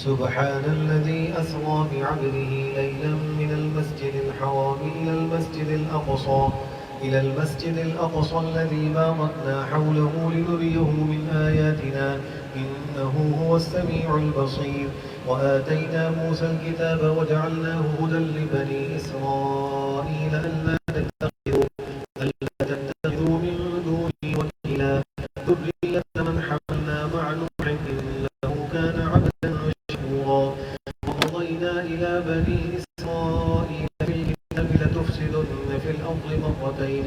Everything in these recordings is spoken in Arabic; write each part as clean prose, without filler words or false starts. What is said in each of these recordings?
سبحان الذي أسرى بعبده ليلا من المسجد الحرام إلى المسجد الأقصى الذي باركنا حوله لنريه من آياتنا إنه هو السميع البصير. وآتينا موسى الكتاب وجعلناه هدى لبني إسرائيل ألا تتخذوا من دوني وكيلا ذرية من حملنا مع نوح إنه كان عبدا شكورا. وقضينا إلى بني إسرائيل في الكتاب لتفسدن في الأرض مرتين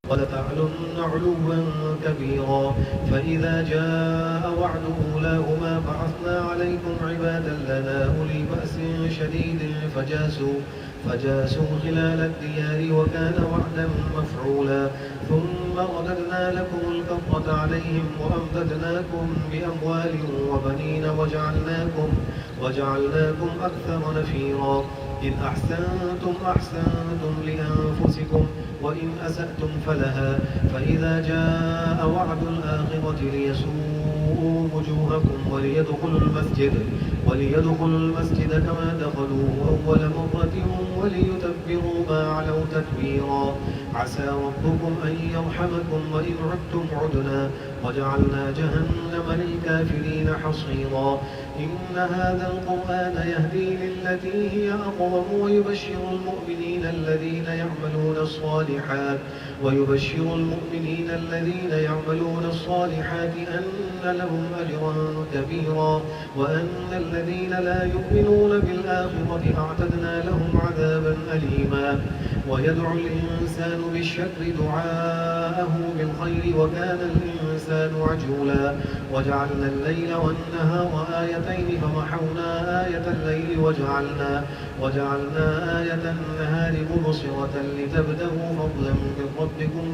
ولتعلن علوا كبيرا. فإذا جاء وعد أولاهما بعثنا عليكم عبادا لنا أولي بأس شديد فجاسوا خلال الديار وكان وعدا مفعولا. ثم رددنا لكم الكرة عليهم وأمددناكم بأموال وبنين وجعلناكم أكثر نفيرا. إن أحسنتم لأنفسكم وإن أسأتم فلها. فإذا جاء وعد الآخرة ليسوءوا وجوهكم وليدخلوا المسجد كما دخلوه أول مرة وليتبروا ما علوا تتبيرا. عسى ربكم أن يرحمكم وإن عدتم عدنا وجعلنا جهنم للكافرين حصيرا. إن هذا القرآن يهدي للتي هي أقوم ويبشر المؤمنين الذين يعملون الصالحات أن لهم أجرا كبيرا وأن الذين لا يؤمنون بالآخرة أعتدنا لهم عذابا أليما. ويدعو الإنسان بالشر دعاءه بالخير وكان الإنسان عجولا. وجعلنا الليل والنهار آيتين فمحونا آية الليل وجعلنا آية النهار مبصرة لتبتغوا فضلا من ربكم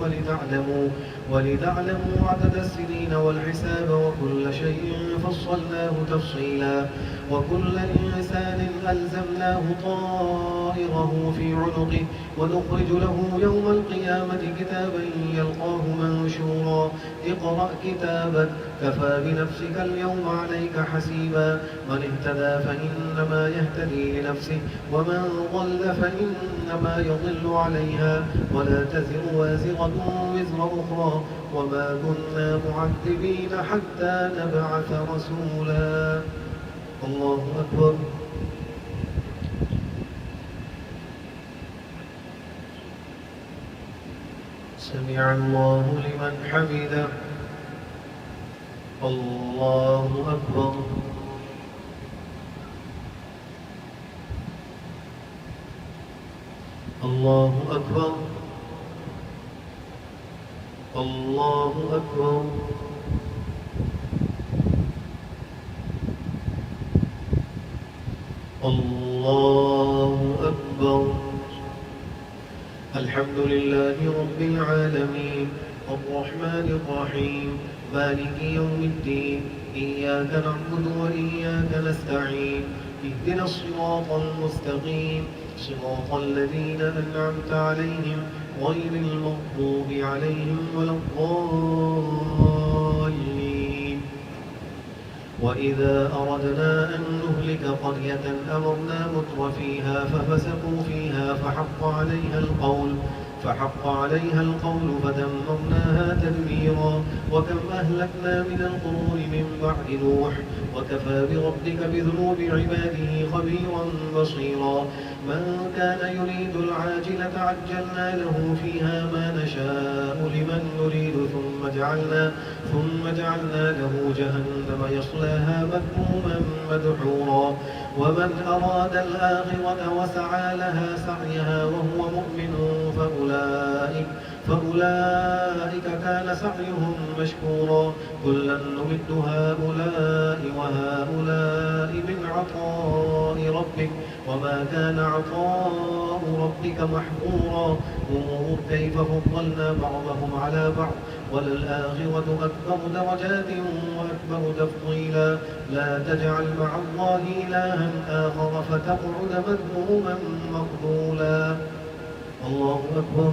ولتعلموا عدد السنين والحساب وكل شيء فصلناه تفصيلا. وكل إنسان ألزمناه طائره في عنقه ونخرج له يوم القيامة كتابا يلقاه منشورا. اقرأ كتابك كفى بنفسك اليوم عليك حسيبا. من اهتدى فإنما يهتدي لنفسه ومن ضل فإنما يضل عليها ولا تزر وازرة وزر أخرى وما كنا معذبين حتى نبعث رسولا. الله أكبر. سمع الله لمن حمده. الله أكبر. الله أكبر. الله أكبر. الله أكبر. الحمد لله رب العالمين الرحمن الرحيم مالك يوم الدين إياك نعبد وإياك نستعين اهدنا الصراط المستقيم صراط الذين أنعمت عليهم غير المغضوب عليهم ولا الضالين. وإذا أردنا أن نهلك قرية أمرنا مترفيها ففسقوا فيها فحق عليها القول فدمرناها تدميرا. وكم أهلكنا من القرون من بعد نوح وكفى بربك بذنوب عباده خبيرا بصيرا. من كان يريد العاجلة عجلنا له فيها ما نشاء لمن نريد ثم جعلنا له جهنم يصلاها مذموما مدحورا. ومن أراد الآخرة وسعى لها سعيها وهو مؤمن فأولئك كان سعيهم مشكورا. كلا نمد هؤلاء وهؤلاء من عطاء ربك وما كان عطاء ربك محظورا. انظر كيف فضلنا بعضهم على بعض وللآخرة أكبر درجات وأكبر تفضيلا. لا تجعل مع الله إلها آخر فتقعد مذموما مخذولا. الله أكبر.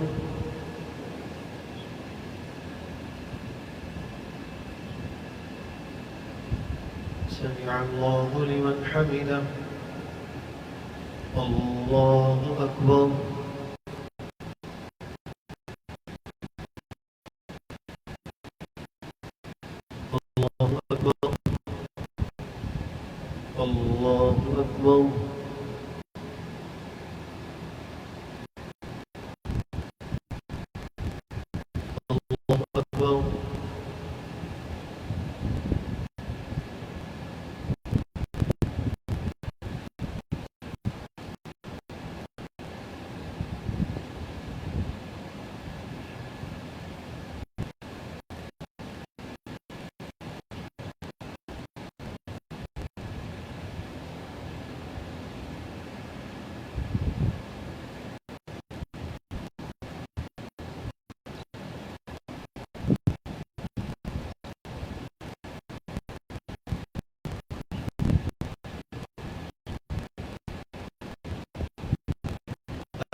سمع الله لمن حمده. الله أكبر. الله أكبر. الله أكبر. الله أكبر.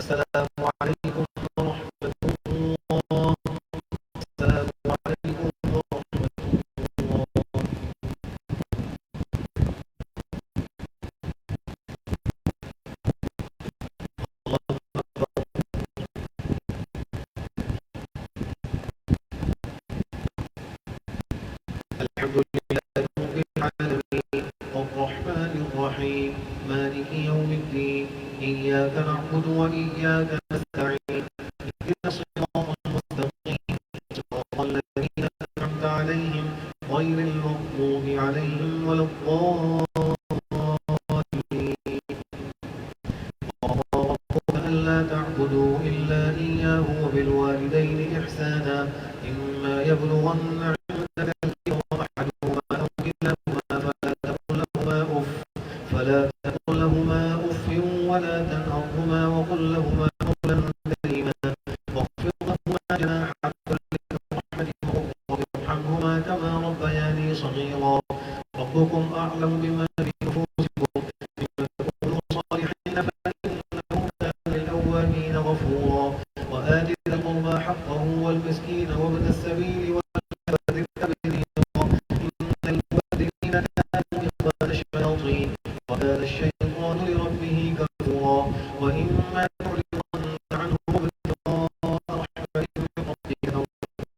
السلام عليكم ورحمة الله. السلام عليكم ورحمة الله. الحمد لله رب العالمين الرحمن الرحيم مالك يوم الدين إياك نعبد وإياك نستعين اهدنا الصراط المستقيم صراط الذين أنعمت عليهم غير المغضوب عليهم ولا الضالين. قضى ربك ألا تعبدوا إلا إياه وبالوالدين إحسانا إما يبلغن عندك الكبر أحدهما أو كلاهما فلا تقل لهما أف ولا تنهرهما وقل لهما قولا كريما واخفض لهما جناح الرحمة وارحمهما كما ربياني صغيرا. ربكم أعلم بما في نفوسكم إن تكونوا صالحين فإنه كان للأوابين غفورا. وآت ذا القربى حقه والمسكين وابن السبيل وذكر باليسرى إن المبذرين كانوا إخوان الشياطين وكان الشيطان لربه كفورا. وإما تعرضن عنهم ابتغاء رحمة من ربك أو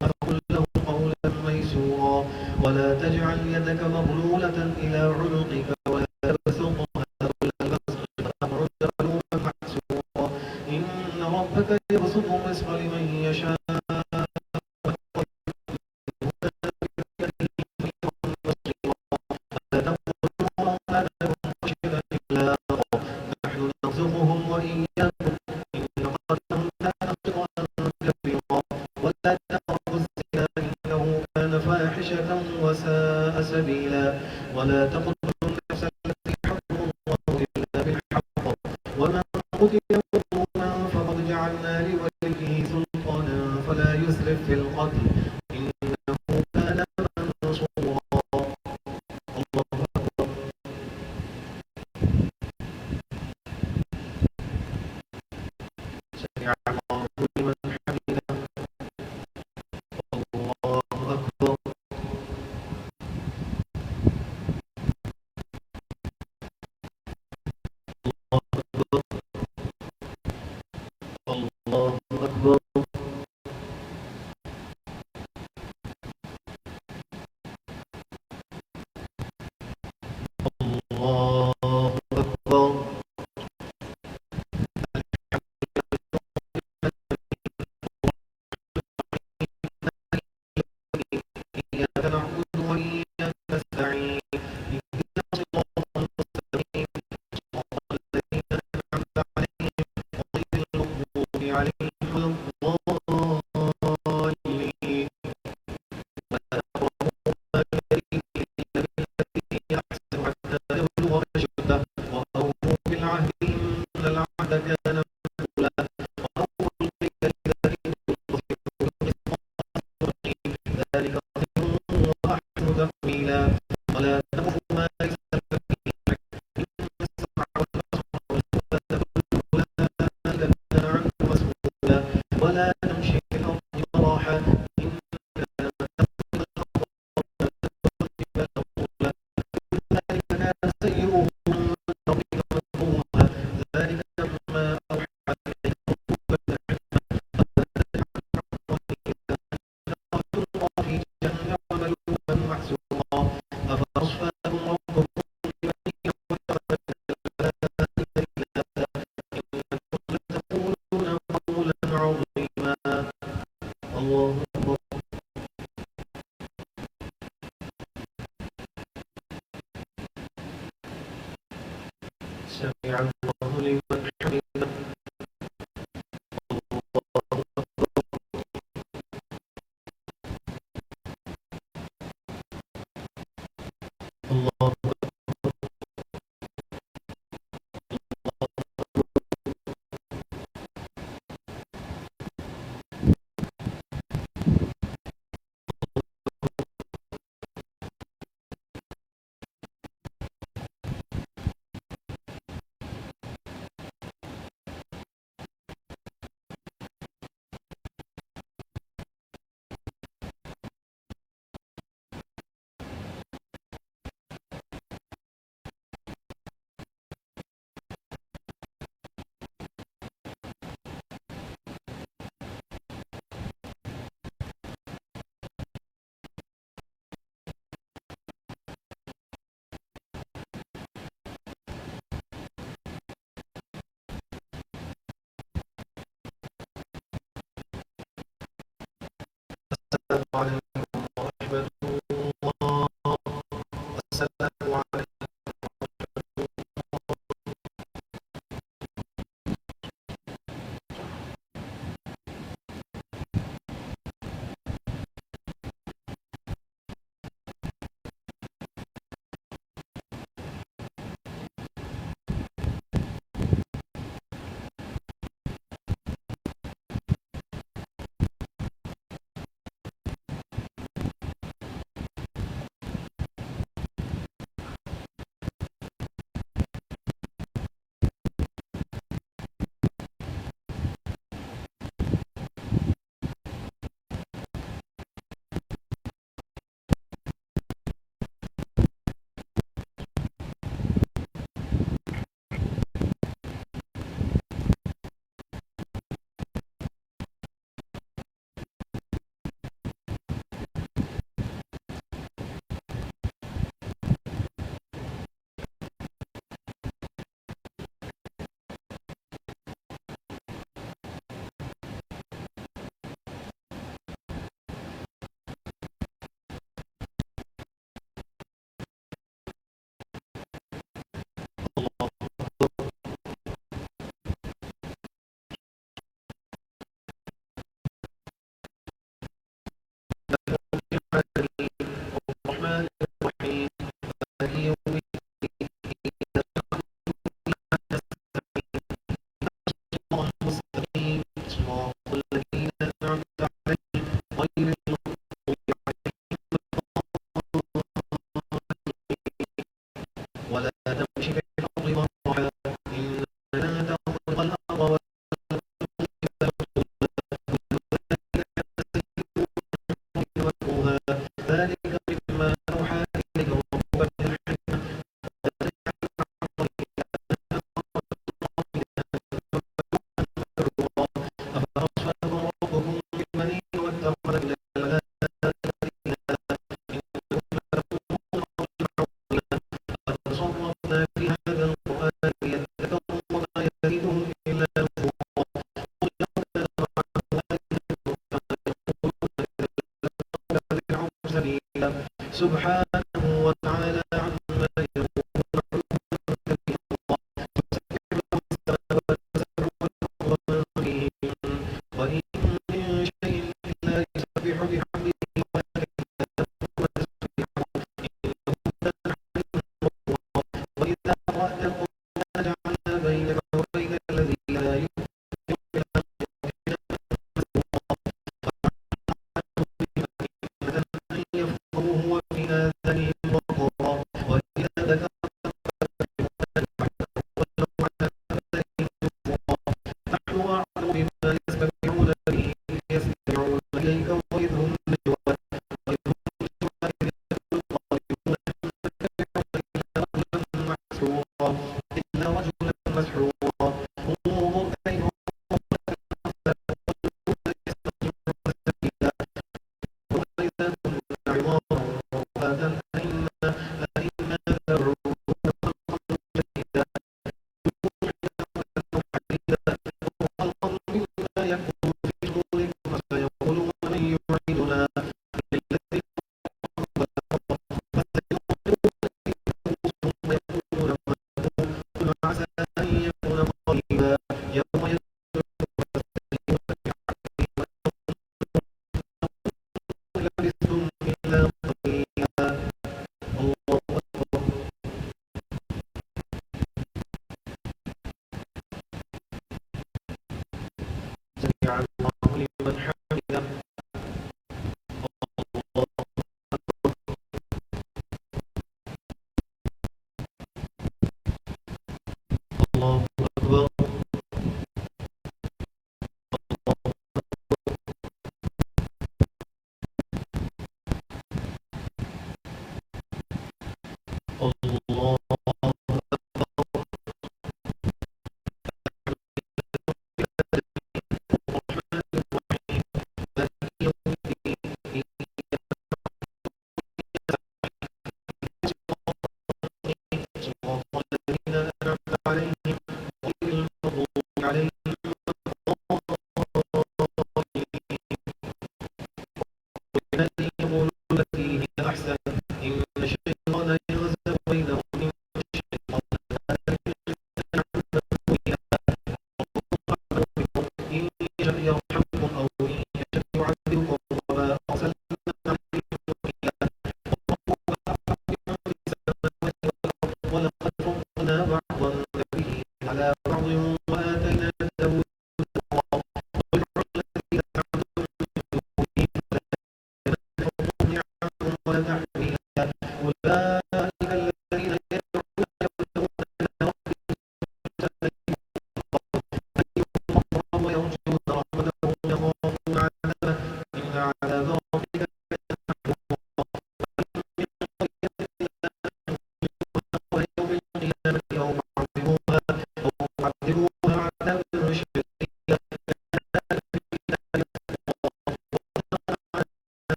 فقل له قولا ميسورا. ولا تجعل يدك مغلولة إلى عنقك ولا تبسطها كل البسط فتقعد ملوما محسورا. إن ربك يبسط الرزق لمن يشاء نحن نرزقهم وإياكم إن قتلهم كان خطأ كبيرا. ولا تقربوا الزنا إنه كان فاحشة وساء سبيلا. ولا تقتلوا النفس التي حرم الله إلا بالحق ومن قتل مظلوما فقد جعلنا لوليه سلطانا فلا يسرف في القتل إنه كان منصورا. الله أكبر. سمع الله لمن حمده. الله أكبر. سمع الله لمن حمده. الله السلام عليكم ورحمة الله. السلام عليكم. الرحمن الرحيم. مالك يوم الله المستقيم. صراط الذين أنعمت عليهم غير المغضوب عليهم ولا تمش في الأرض مرحا إنك لن تخرق الأرض وتملكها. ذلك مما أوحى إليك ربك من الحكمة. أفأصفاكم ربكم بالبنين واتخذ من الملائكة قد صرفنا في هذا القرآن ليذكروا وما يزيدهم إلا نفورا. قل لو كان معه آلهة سبيلا سبحانه وتعالى عما يقولون كبيرا. وإن من شيء إلا يسبح بحمده ولكن لا تسبحون إنه كان حليما. وإذا قرأت القرآن جعلنا بينك وبين الذين لا يؤمنون بالآخرة أن يفقهوه وفي آذانهم وقرا. وإذا ذكرت نحن أعلم بما يستمعون به إذ يستمعون إليك وإذ هم نجوى إلا رجلا مسحورا. انظر كيف وإذا كنا عظاما رفاتا أئنا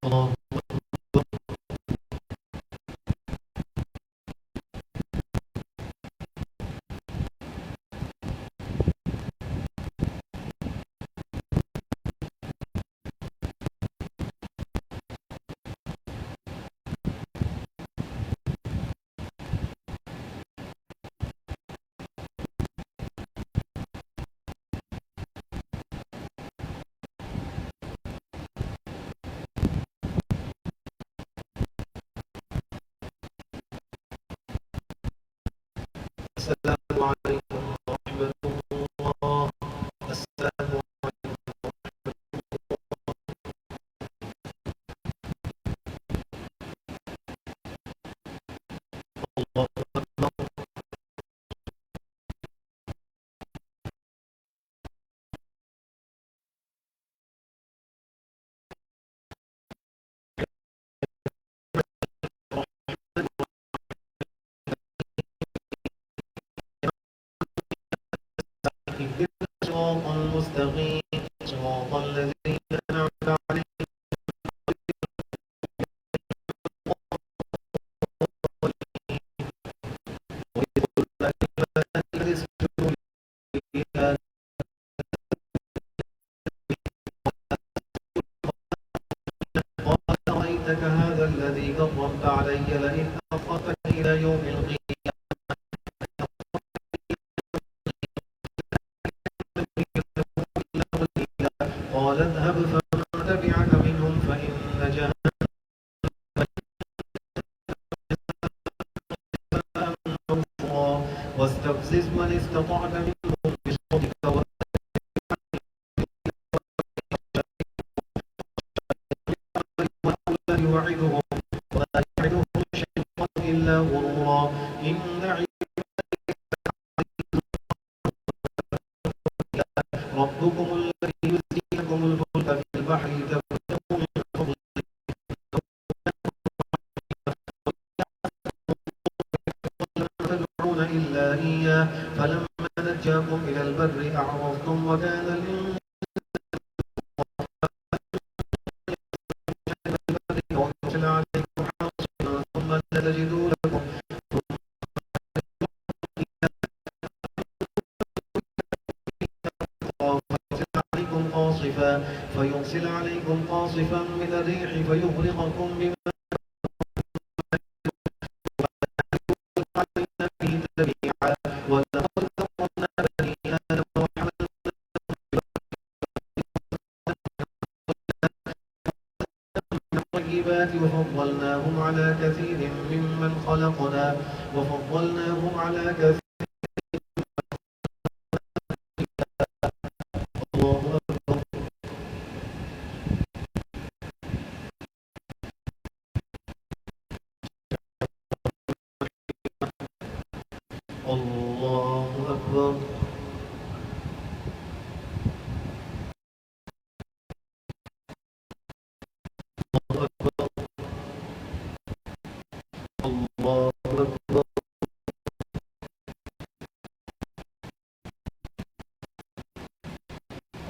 الله السلام عليكم ورحمة الله. السلام الله أكبر. اهدنا الصراط المستقيم صراط الذين أنعمت عليهم غير المغضوب عليهم. قال أرأيتك هذا الذي كرمت علي لئن أخرتني إلى يوم القيامة قال اذهب فمن تبعك منهم فإن جهنم موفورا واستفزز من استطعت منهم بصوتك ولا يوعدهم ولا يعدهم الشيطان إلا غرورا إن ربكم الذي يزجي لكم الفلك في البحر لتبتغوا من فضله ولا تدعون إلا إياه فلما نجاكم إلى البر أعرضتم وكان الإنسان يرسل عليكم حاصبا ثم لا تجدوا لكم فيرسل عليكم قاصفا من الريح فيغرقكم بما علينا به تبيعا ولقد كرمنا بني آدم وحملناهم في الطيبات وفضلناهم على كثير ممن خلقنا وفضلناهم على كثير. الله أكبر. الله أكبر. الله أكبر. الله أكبر.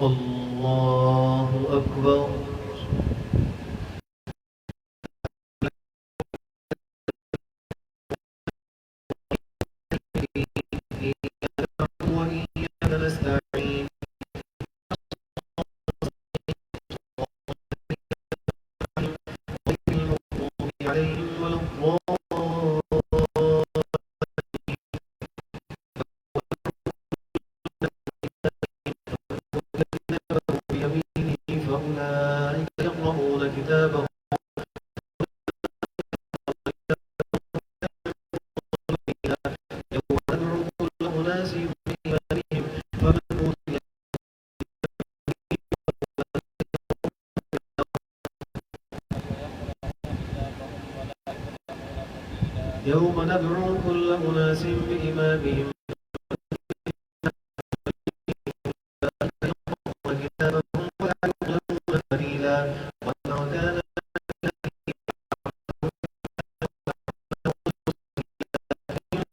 الله أكبر. وإياك نستعين غير المغضوب عليهم ولا الضالين بيمينه فأولئك يقرؤون كتابهم يوم ندعو كل أناس بإيمانهم فمن أوتي يوم ندعو كل أناس بإمامهم كتابهم ولا يظلمون فتيلا وما كان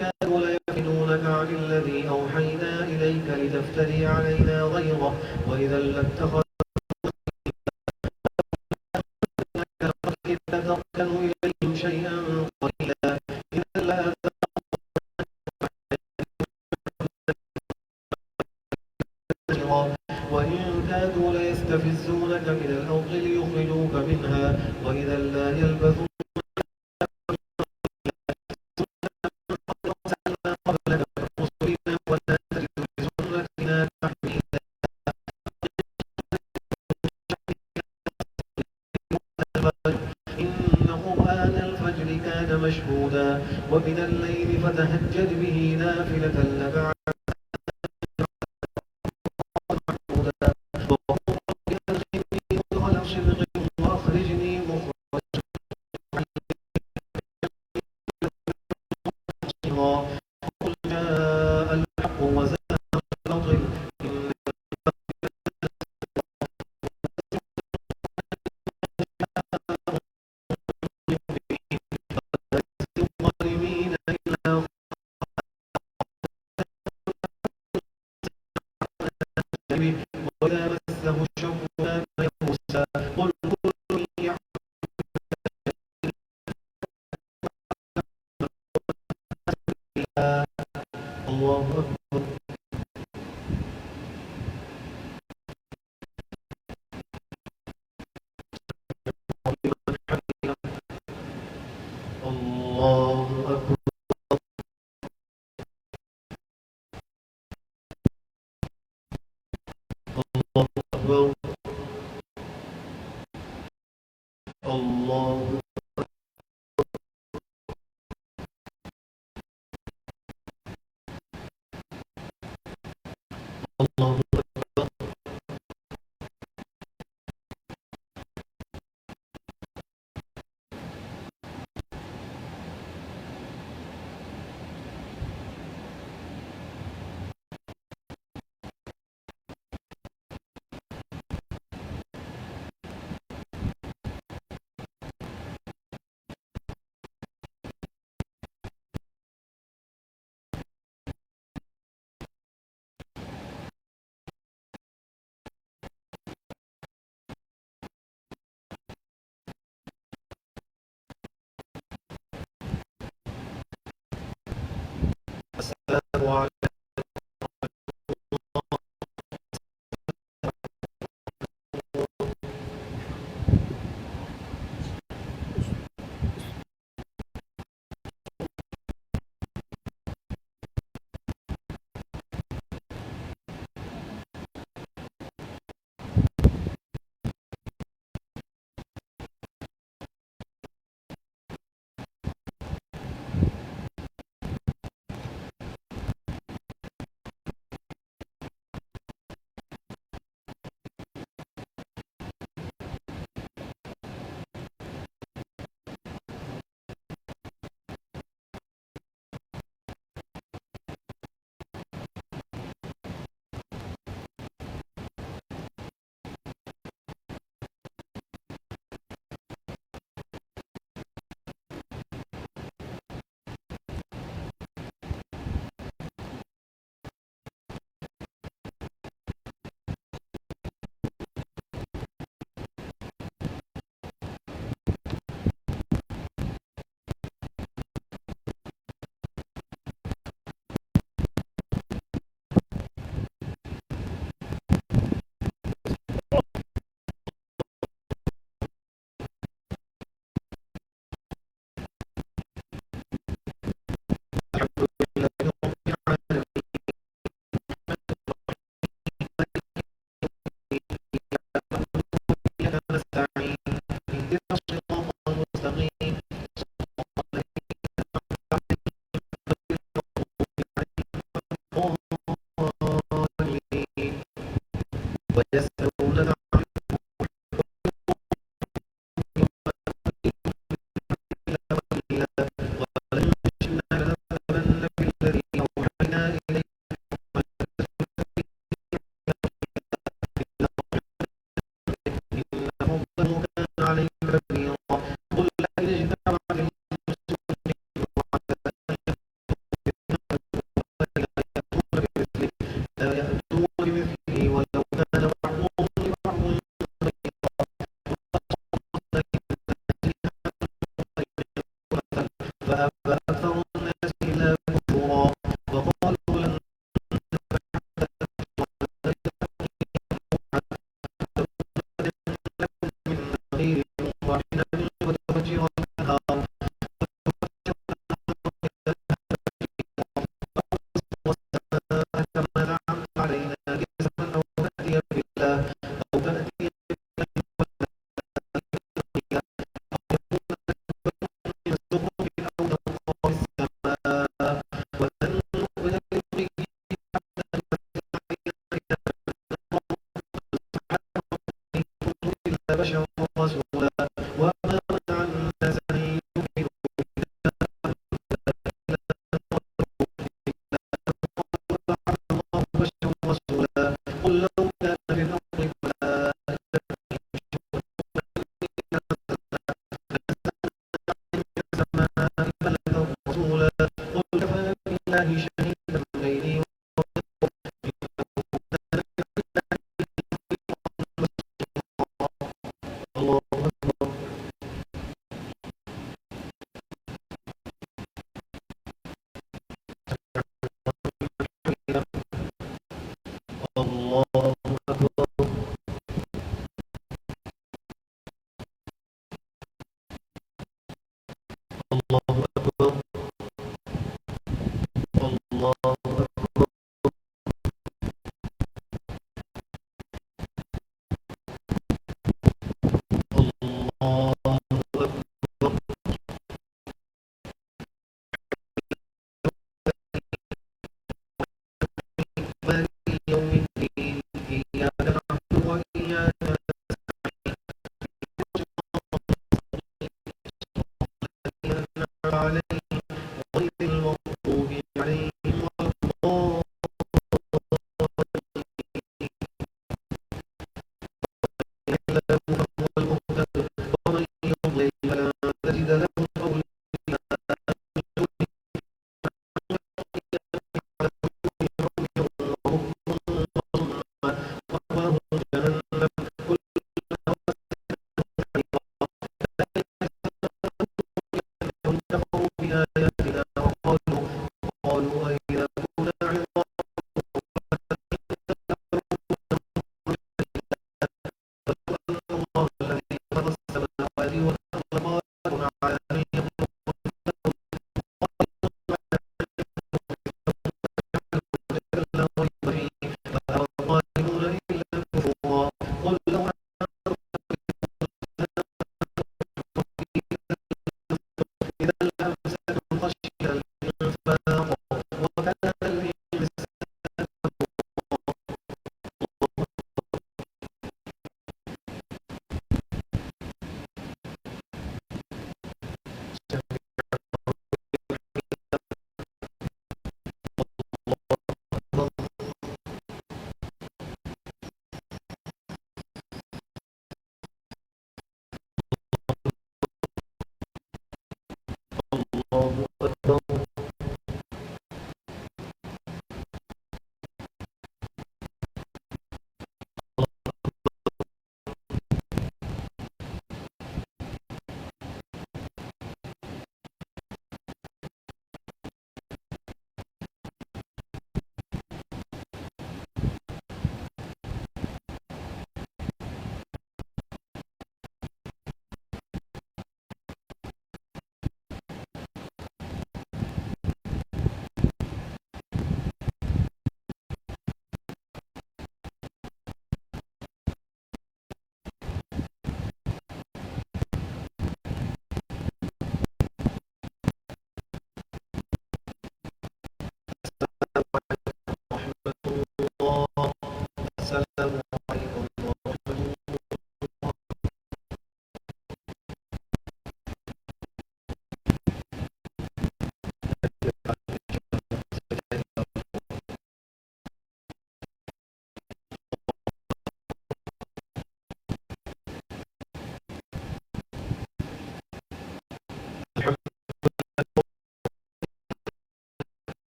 كانوا ليفتنونك عن الذي أوحينا إليك لتفتري علينا غيره وإذا لاتخذناك يلبثون قبلك رسلنا ولا تجد بسنتنا تحويلا إن قرآن الفجر كان مشهودا ومن الليل فتهجد به نافلة لك مدخل صدق وأخرجني مخرج صدقا قل جاء الحق وزهق الباطل إن الظالمين إلا خاسرين وإذا مسه الشر كان يئوسا قل كل يعمل الله أكبر ولمن حمده الله أكبر الله أكبر الله الله السلام عليكم بشرا رسولا وما منع الناس أن يؤمنوا الله بشرا رسولا قل لو كان في الأرض ملكا رسولا قل كفى بالله شهيدا بيني الله أكبر الله أكبر الله أكبر الله أكبر الله أكبر مالك يوم الدين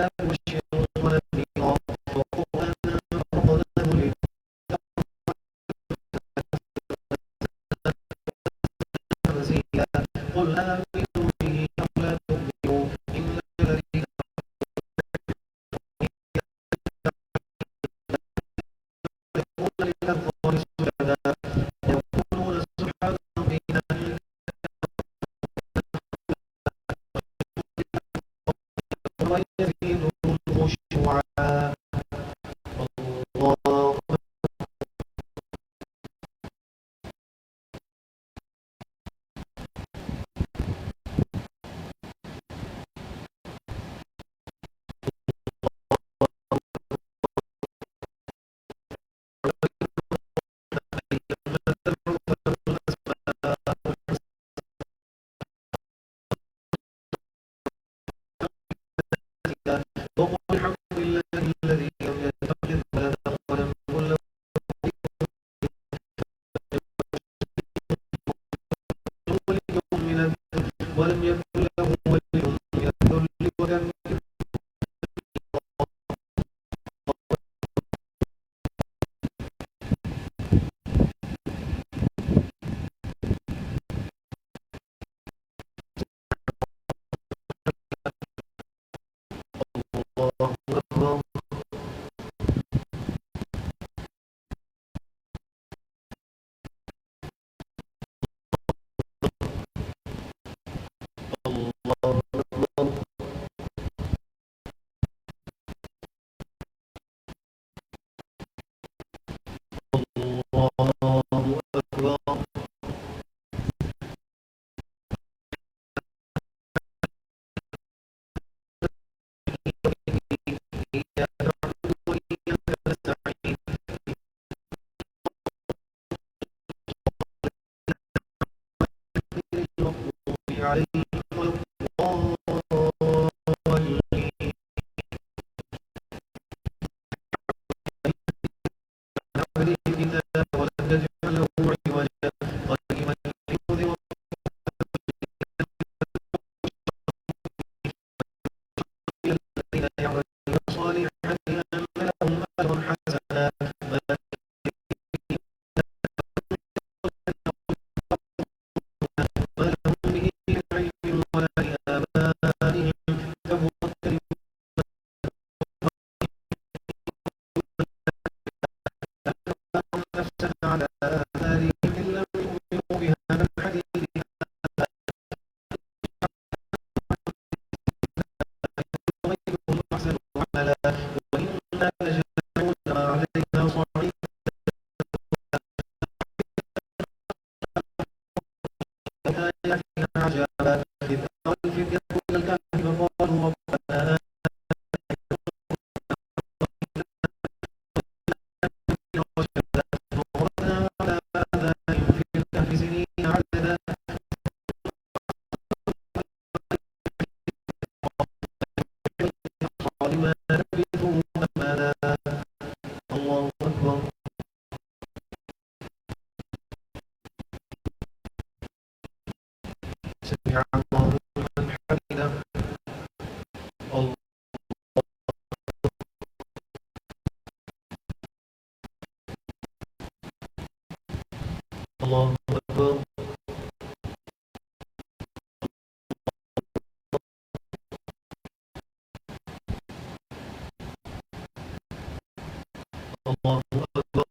إلا مبشرا ونذيرا وقرآنا فرقناه لتنزيلا قل آمنوا به أو لا تؤمنوا إن الذين يقولون للأذقان سجدا يقولون سبحان ربنا ويزيدهم خشوعا الله وقل الحمد لله الذي لم يتخذ ولدا ولم يكن له ولي من الذل ولم يكن له ولي من الذل وكبره الله أكبر الله أكبر الله أكبر إياك نعبد وإياك نستعين غير المغضوب عليهم ولا الضالين عليه الكتاب ولم يجعل له عوجا قيما لينذر الذين يعملون الصالحات أن لهم أجرا حسنا ما لهم به من علم ولا لآبائهم كبرت كلمة نفسا على آثارهم إن لم يؤمنوا بهذا الحديث غيرهم أحسن عملا وإنا لجميعون عليها صعيدا آياتنا عجبا إذ أوى الفتية إلى الكهف فقالوا ربنا آتنا رشدا فضربنا على آذانهم في الكهف سنين عددا لما لبثوا أمدا الله أكبر سمع الله لمن حمده الله أكبر الله أكبر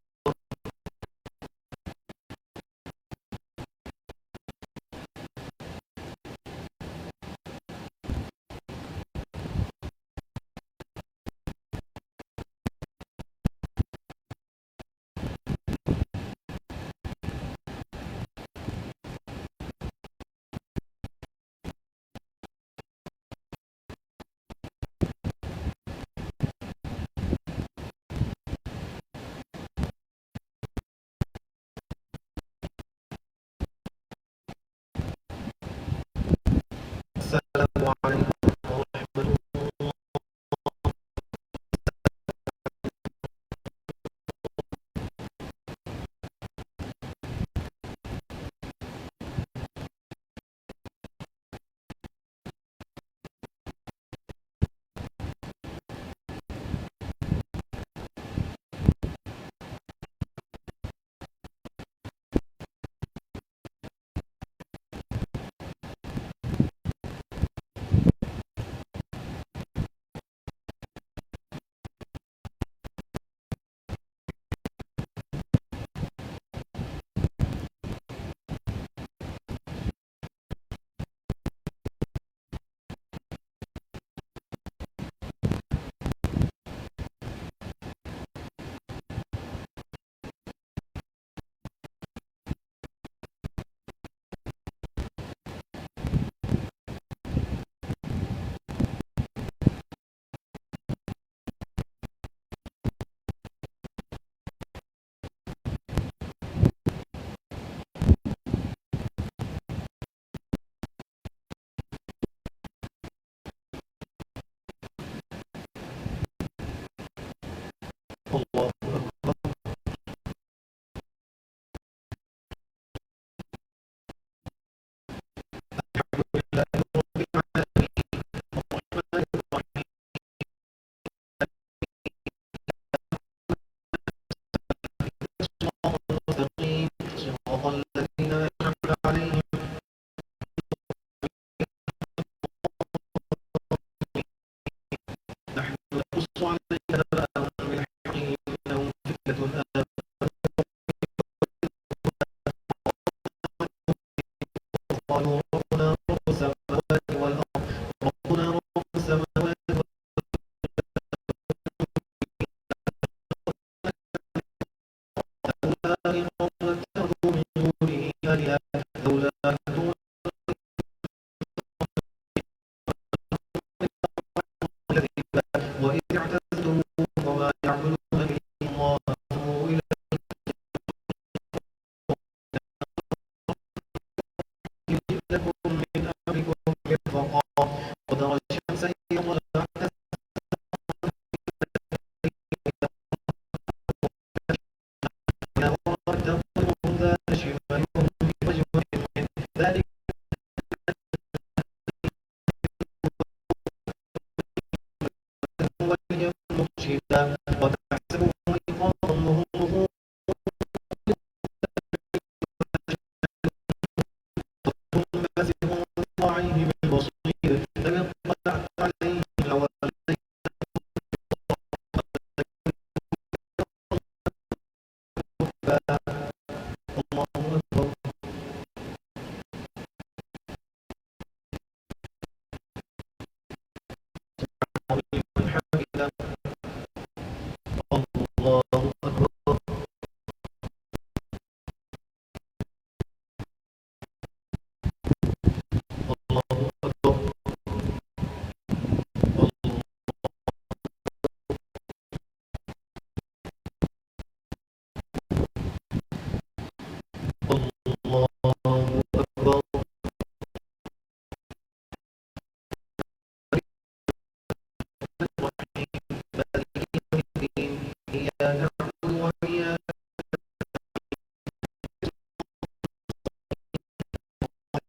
نعبد وإياك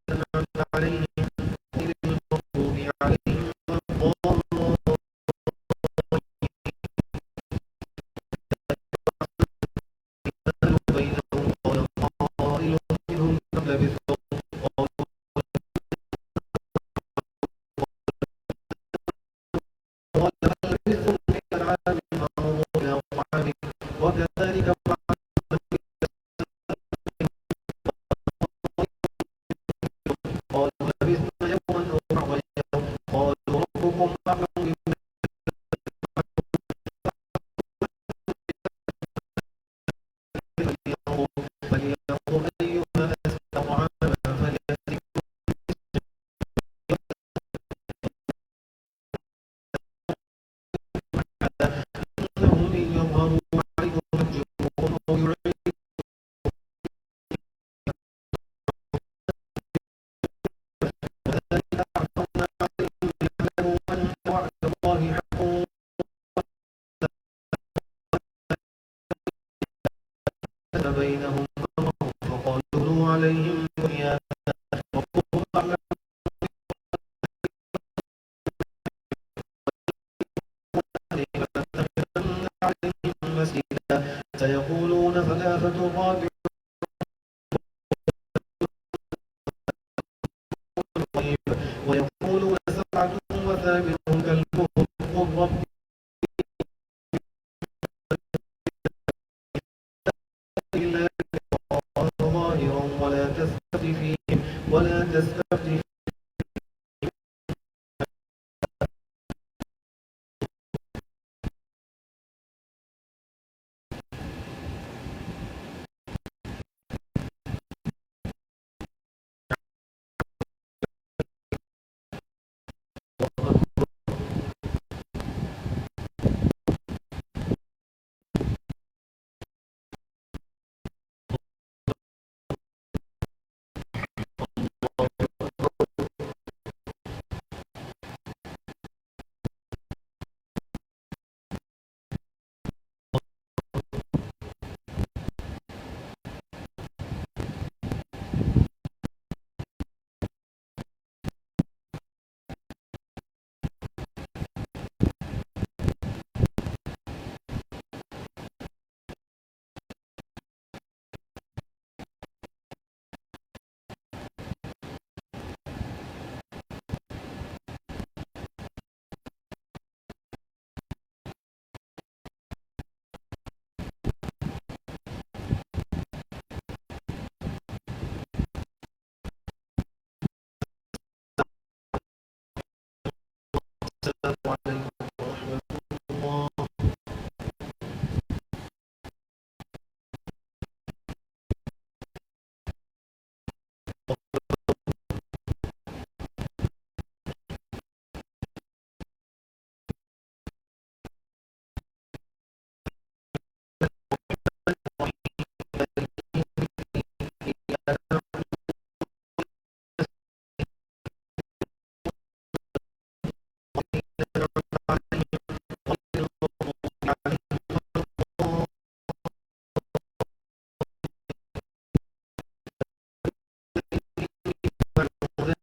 نستعين عليهم غير المغضوب عليهم ولا الضالين بينهم قال قائل منهم كم لبثتم قالوا قال بل لبثتم مئة عام فانظروا إلى طعامكم وكذلك قالوا لبثنا يوما أو بعض يوم قالوا ربكم أعلم بما فلينظر أيها أزكى طعاما فليأتكم إنهم إن يظهروا عليكم يرجموكم أو يعيدوكم كذلك أعثرنا عليهم ليعلموا أن وعد الله حق وحدث بينهم أمرهم فقالوا ابنوا عليهم بنيانا ربهم أعلم فلنتخذن عليهم مسجدا سيقولون ثلاثة رابعهم الغيب ويقولون سبعة وثامنهم كلبهم قل ربي لا ظاهرا ولا تستفت السلام عليكم ورحمة الله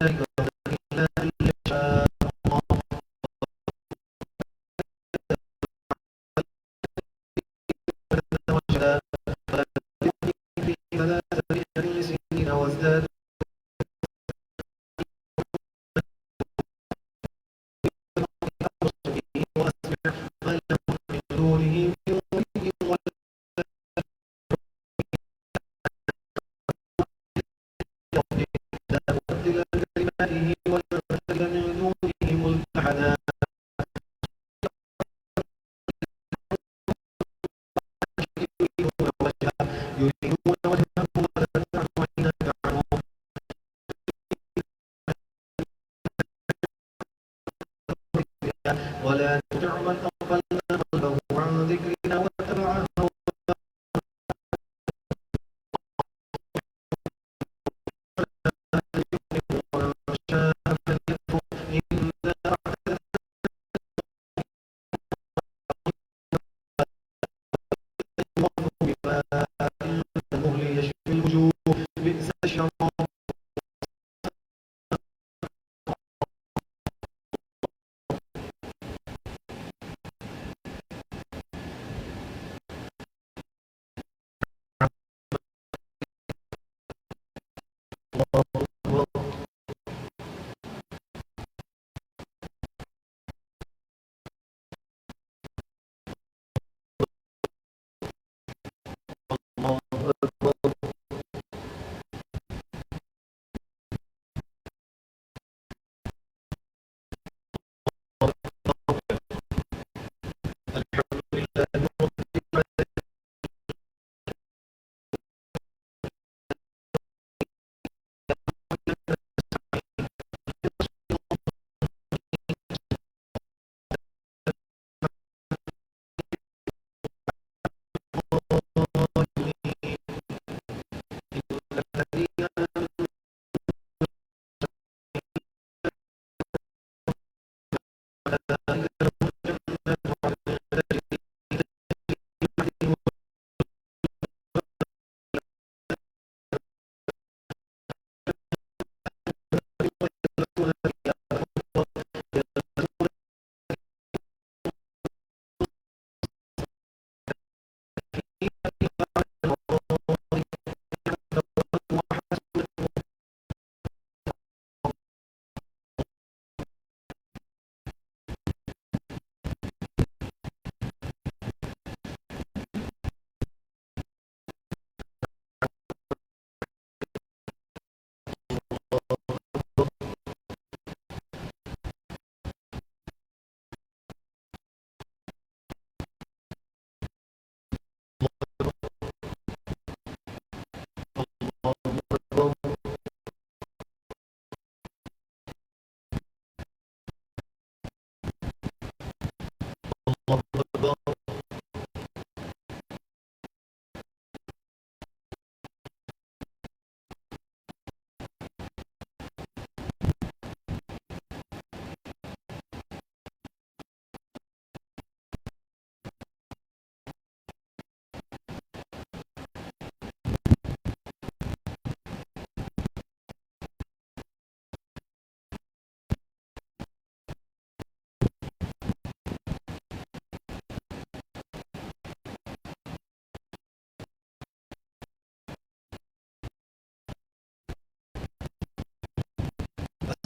ذلك إلا أن يشاء الله وجلا في 300 سنين وازدادوا وأسمع ما لهم من دونه من ولي ولا يضل لا مبدل لكلماته ولا مبدل من دونه ملتحدا يريدون وجهه ولا تعد عيناك عنهم ولا تطع من أغفلنا قلبه عن ذكرنا واتبع هواه ومن شاء فليكفر إنا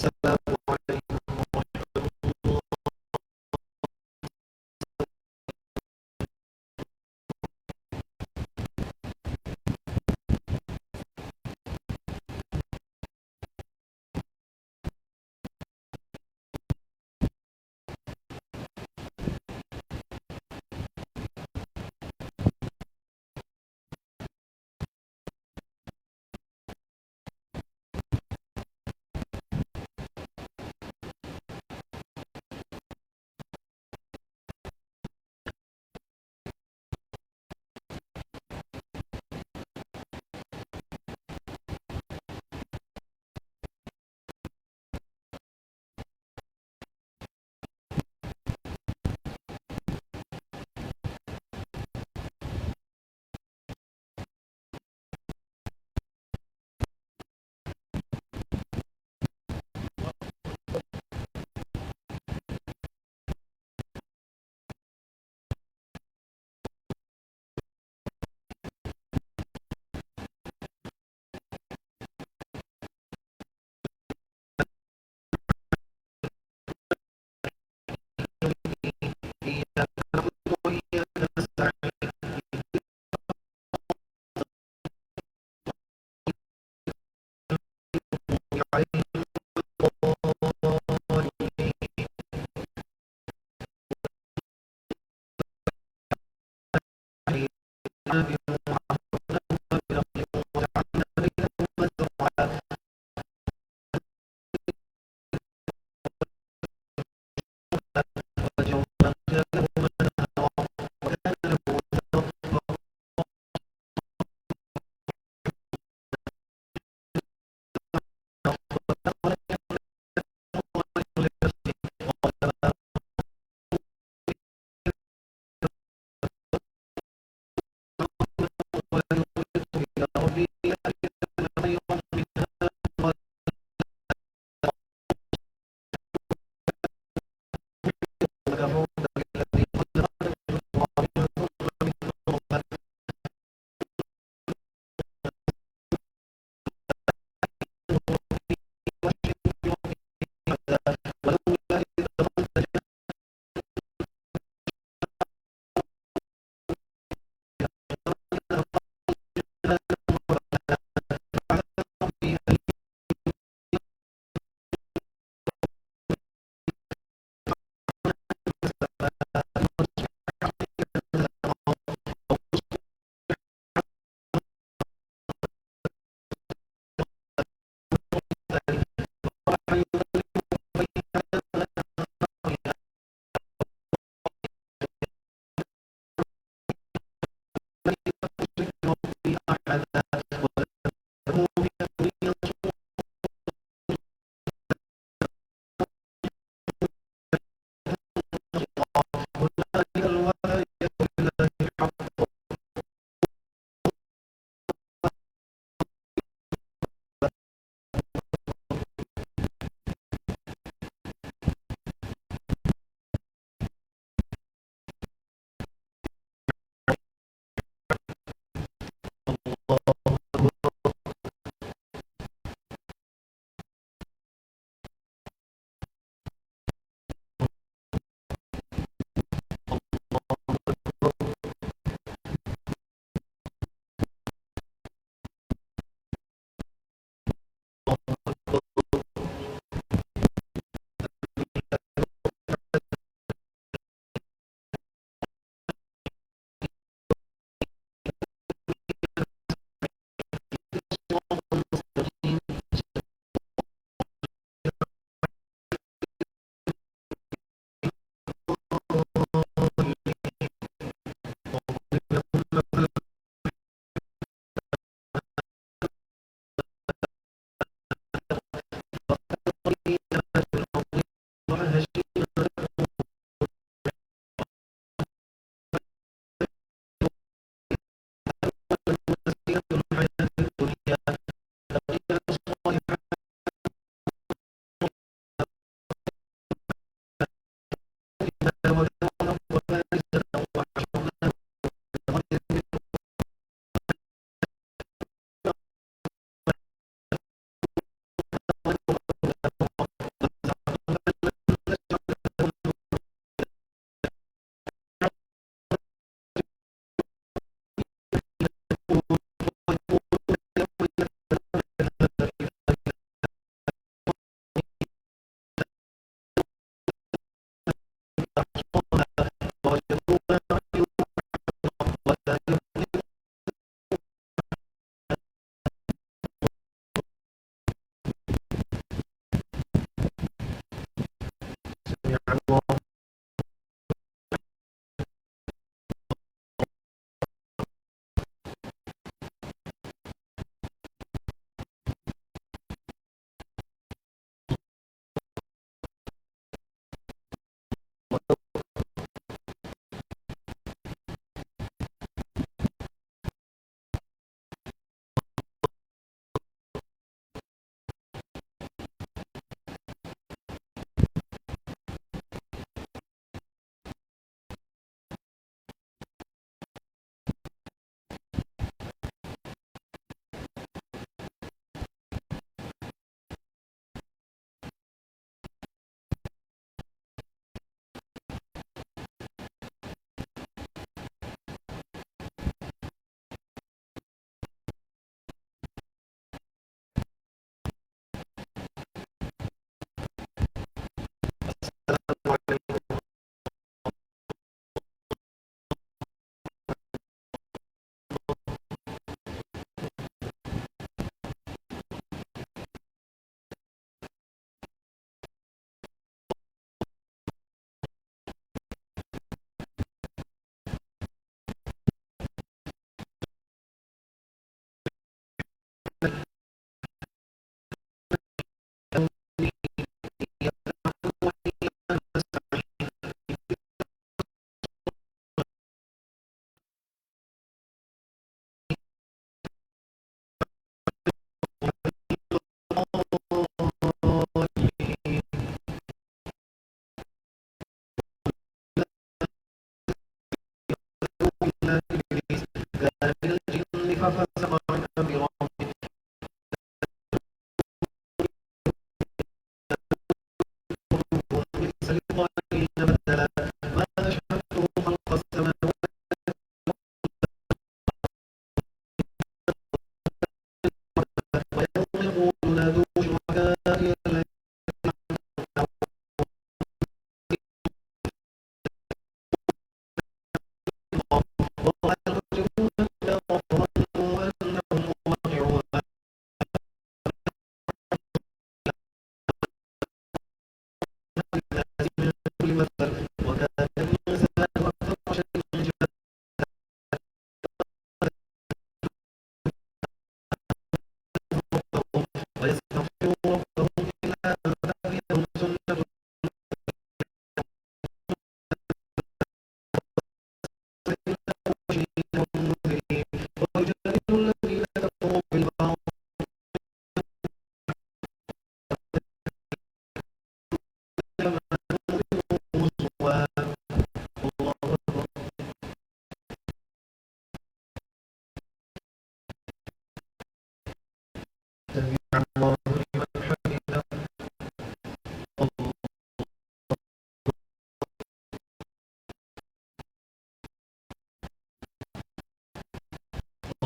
السلام عليكم ورحمة الله. إياك نعبد وإياك نستعين. عليهم الضالين. وجعلنا بينهما زرعا وجعلنا خلالهما نهرا وكان له ثمر إلى ربه ليأتينهم خيرا منها وكفروا بالذي قدر من الله ثم من ولولا إذ دخلت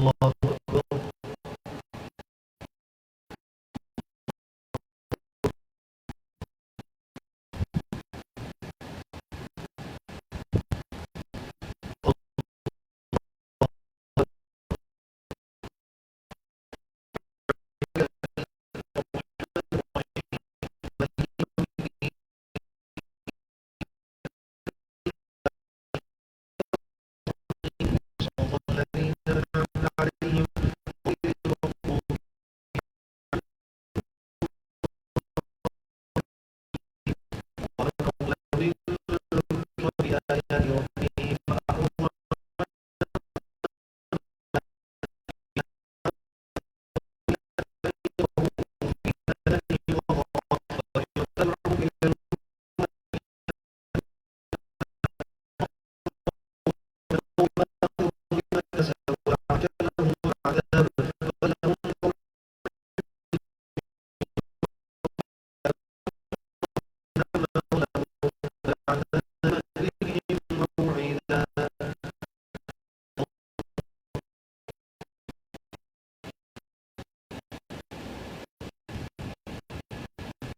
الله أكبر. الذين أنعمت عليهم غير المغضوب عليهم وبآيات ربهم فأعرضوا بما كسبوا وعجل لهم العذاب ولهم بعد ذلك موعدا.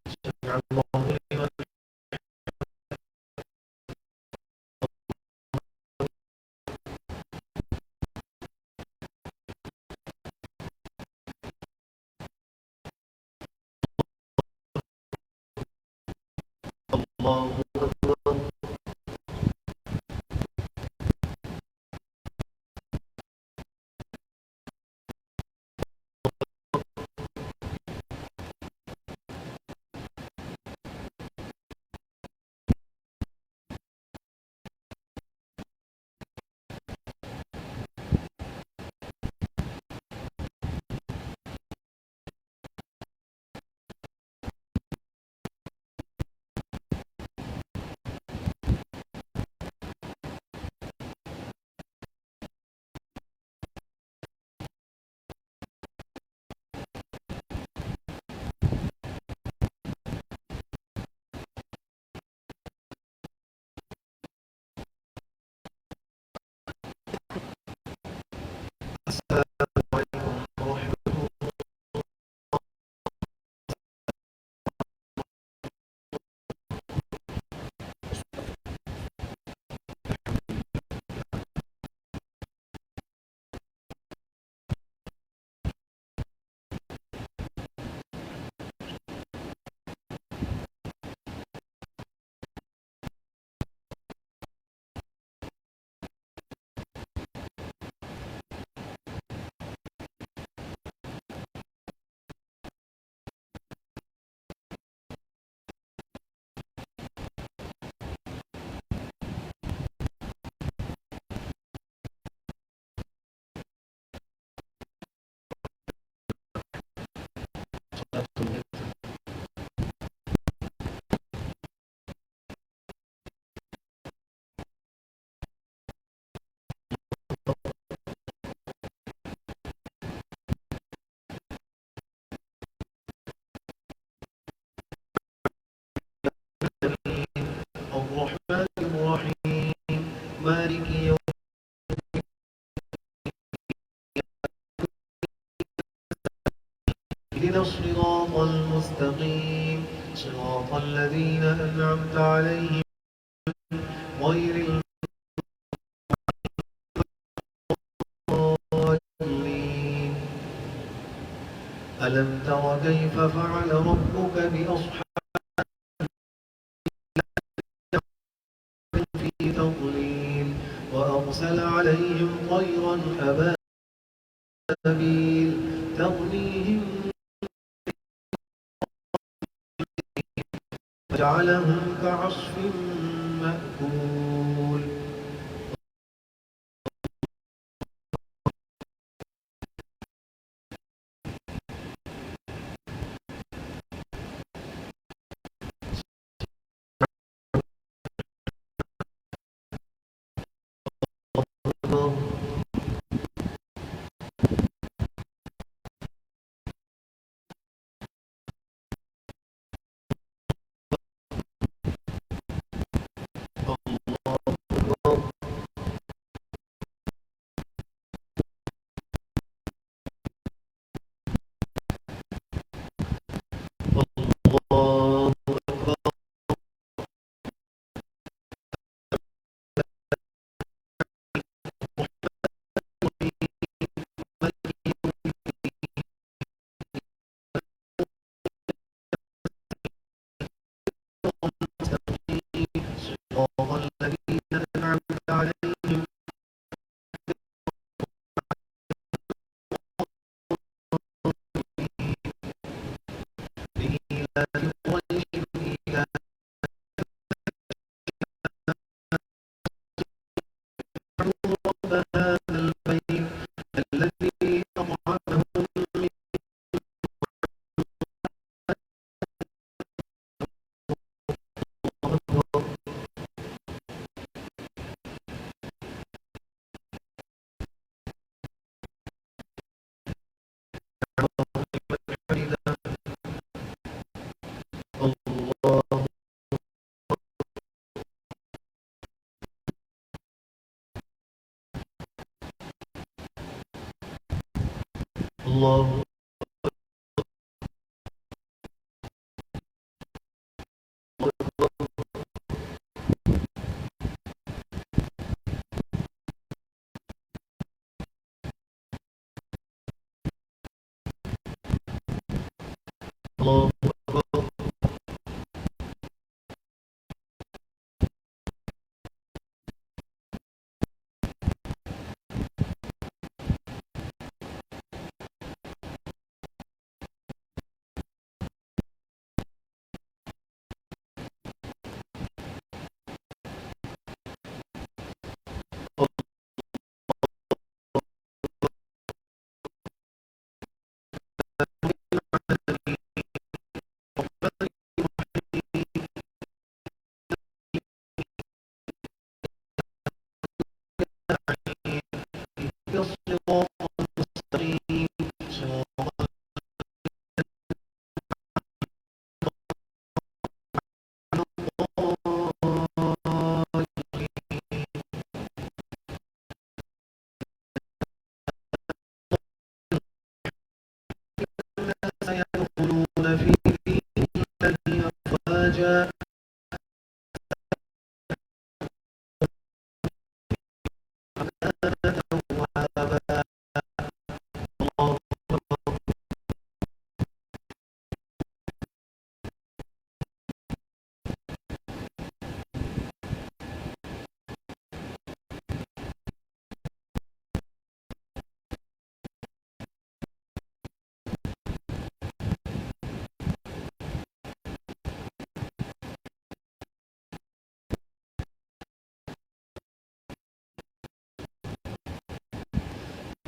سمع الله لمن الله أكبر. السلام عليكم ورحمة الله. الرحمن الرحيم مالك يوم الدين الصراط المستقيم صراط الذين أنعمت عليهم غير الضالين. ألم تر كيف فعل ربك بأصحاب في تضليل وأرسل عليهم طيرا أبابيل ترميهم فجعلهم كعصف مأكول. الله الله الصراط المستقيم صراط الله سيدخلون في دين الله أفواجا توابا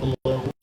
الله الله